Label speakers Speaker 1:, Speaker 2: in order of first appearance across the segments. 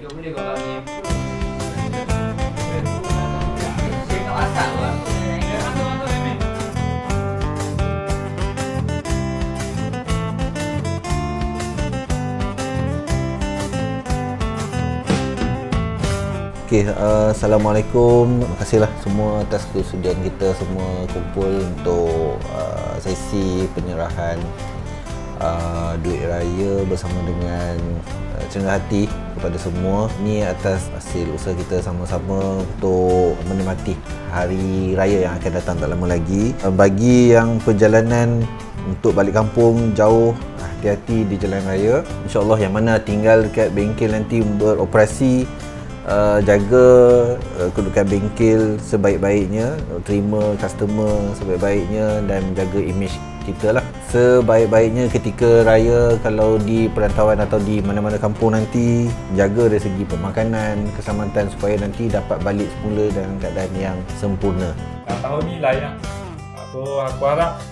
Speaker 1: Okay, Assalamualaikum. Terima kasihlah semua atas kesudian kita semua kumpul untuk sesi penyerahan duit raya bersama dengan cenderung hati kepada semua. Ni atas hasil usaha kita sama-sama untuk menikmati hari raya yang akan datang tak lama lagi. Bagi yang perjalanan untuk balik kampung jauh, hati-hati di jalan raya. InsyaAllah yang mana tinggal dekat bengkel nanti beroperasi, jaga kedudukan bengkel sebaik-baiknya, terima customer sebaik-baiknya dan jaga image kita lah sebaik-baiknya ketika raya. Kalau di perantauan atau di mana-mana kampung nanti, jaga dari segi pemakanan, keselamatan supaya nanti dapat balik semula dalam keadaan yang sempurna.
Speaker 2: Tahun ni lain lah. Aku harap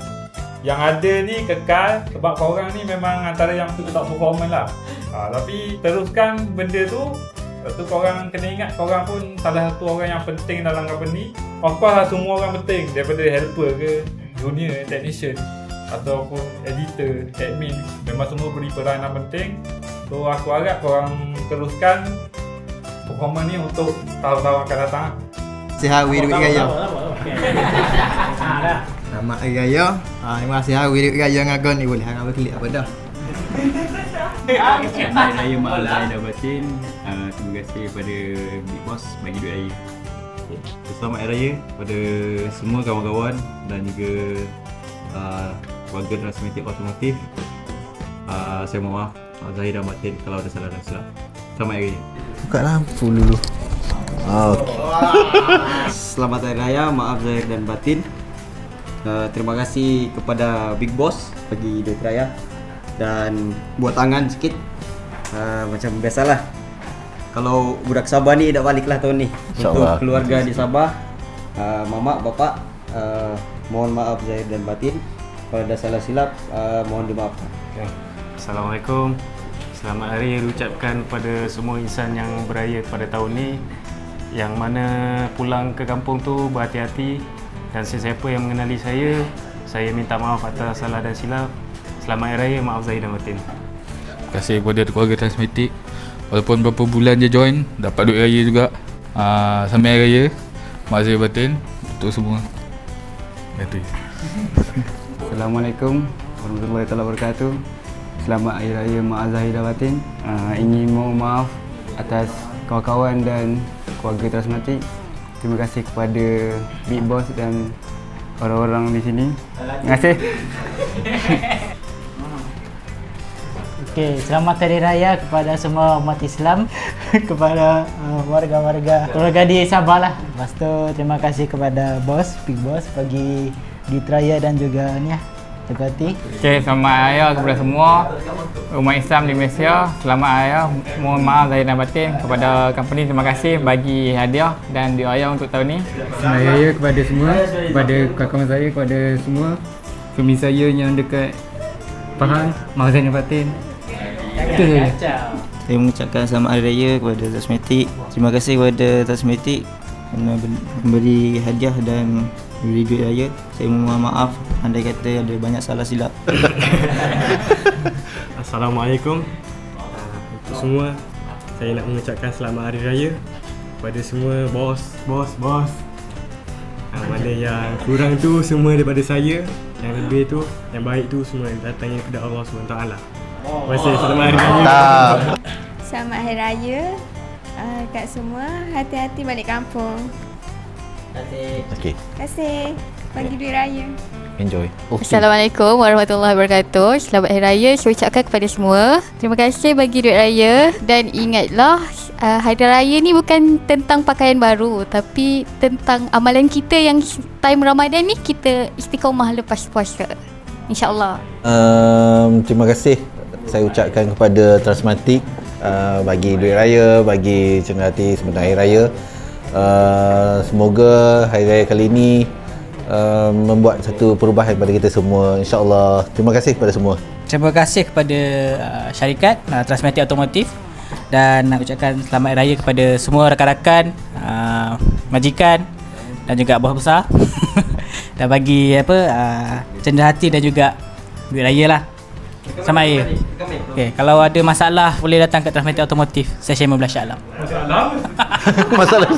Speaker 2: yang ada ni kekal, sebab korang ni memang antara yang top performance lah. Tapi teruskan benda tu. Lepas tu korang kena ingat korang pun salah satu orang yang penting dalam company. Of course lah, semua orang penting, daripada helper ke, junior, technician ataupun editor, admin, memang semua beri peran yang penting. So aku harap korang teruskan performance ni untuk tahun-tahun akan datang.
Speaker 3: Sihat duit raya. Selamat Hari Raya. Terima kasih Hari Raya ngagon ni, boleh harap klik apa dah.
Speaker 4: Hari Raya Mak Zahir dan Batin. Terima kasih kepada Big Boss bagi duit raya. Selamat Hari Raya kepada semua kawan-kawan dan juga warga Transmedia Otomotif. Saya mohon maaf Mak Zahir dan Batin kalau ada salah dan silap. Selamat Hari Raya.
Speaker 1: Buka lampu dulu. Okay.
Speaker 5: Selamat Hari Raya, maaf Zahir dan Batin. Terima kasih kepada Big Boss bagi duit raya dan buat tangan sikit. Macam biasalah, kalau budak Sabah ni dah balik lah tahun ni. Untuk keluarga di Sabah, mamak, bapak, mohon maaf Zahir dan Batin. Kalau ada salah silap, mohon dimaafkan.
Speaker 4: Assalamualaikum. Selamat Hari Raya diucapkan pada semua insan yang beraya pada tahun ni. Yang mana pulang ke kampung tu berhati-hati, dan sesiapa yang mengenali saya minta maaf atas salah dan silap. Selamat Hari Raya, maaf Zahir dan Batin.
Speaker 6: Terima kasih kepada keluarga Transmedia. Walaupun berapa bulan je join, dapat duit raya juga. Selamat Hari Raya, maaf Zahir Batin untuk semua. Terima kasih.
Speaker 5: Assalamualaikum warahmatullahi wabarakatuh. Selamat Hari Raya Mak Zahir dan Batin. Ingin mohon maaf atas kawan-kawan dan keluarga Transmedia. Terima kasih kepada Big Boss dan orang-orang di sini. Terima kasih.
Speaker 7: Okey, selamat Hari Raya kepada semua umat Islam, kepada warga-warga keluarga di Sabah lah. Lepas tu terima kasih kepada Big Boss bagi duit raya dan juga ni lah, jaga hati.
Speaker 8: Okey, selamat Hari Raya kepada semua umat Islam di Malaysia. Selamat Hari Raya. Mohon maaf Zahir dan Batin. Kepada company terima kasih bagi hadiah dan duit raya untuk tahun ni.
Speaker 9: Selamat Hari Raya kepada semua, kepada kawan-kawan saya, kepada semua family saya yang dekat Pahang, maaf Zahir dan Batin. Itu saja.
Speaker 5: Saya mengucapkan selamat Hari Raya kepada Transmedia. Terima kasih kepada Transmedia kerana memberi hadiah dan beri duit raya. Saya mohon maaf andai kata ada banyak salah silap.
Speaker 10: Assalamualaikum untuk semua. Saya nak mengucapkan selamat Hari Raya kepada semua bos. Mana yang kurang tu semua daripada saya, yang lebih tu, yang baik tu semua datangnya daripada Allah SWT. Terima kasih. Selamat Hari Raya.
Speaker 11: Selamat Hari Raya kat semua. Hati-hati balik kampung.
Speaker 1: Okay.
Speaker 11: Terima kasih bagi duit raya.
Speaker 1: Enjoy.
Speaker 12: Assalamualaikum warahmatullahi wabarakatuh. Selamat Hari Raya saya ucapkan kepada semua. Terima kasih bagi duit raya. Dan ingatlah, Hari Raya ni bukan tentang pakaian baru, tapi tentang amalan kita yang time Ramadan ni kita istiqamah lepas puasa, InsyaAllah.
Speaker 1: Terima kasih saya ucapkan kepada Transmedia bagi duit raya, bagi cenderung hati sebentar Hari Raya. Semoga Hari Raya kali ini membuat satu perubahan kepada kita semua, insyaAllah. Terima kasih kepada semua.
Speaker 13: Terima kasih kepada syarikat Transmedia Otomotif
Speaker 7: dan nak ucapkan selamat hari raya kepada semua rakan-rakan, majikan dan juga bos besar. Dan bagi cenderung hati dan juga duit raya lah. Selamat raya. Okay, kalau ada masalah boleh datang ke Transmedia Automotive, saya Syed Mublas Shah Alam.
Speaker 2: Masalah?
Speaker 1: Masalah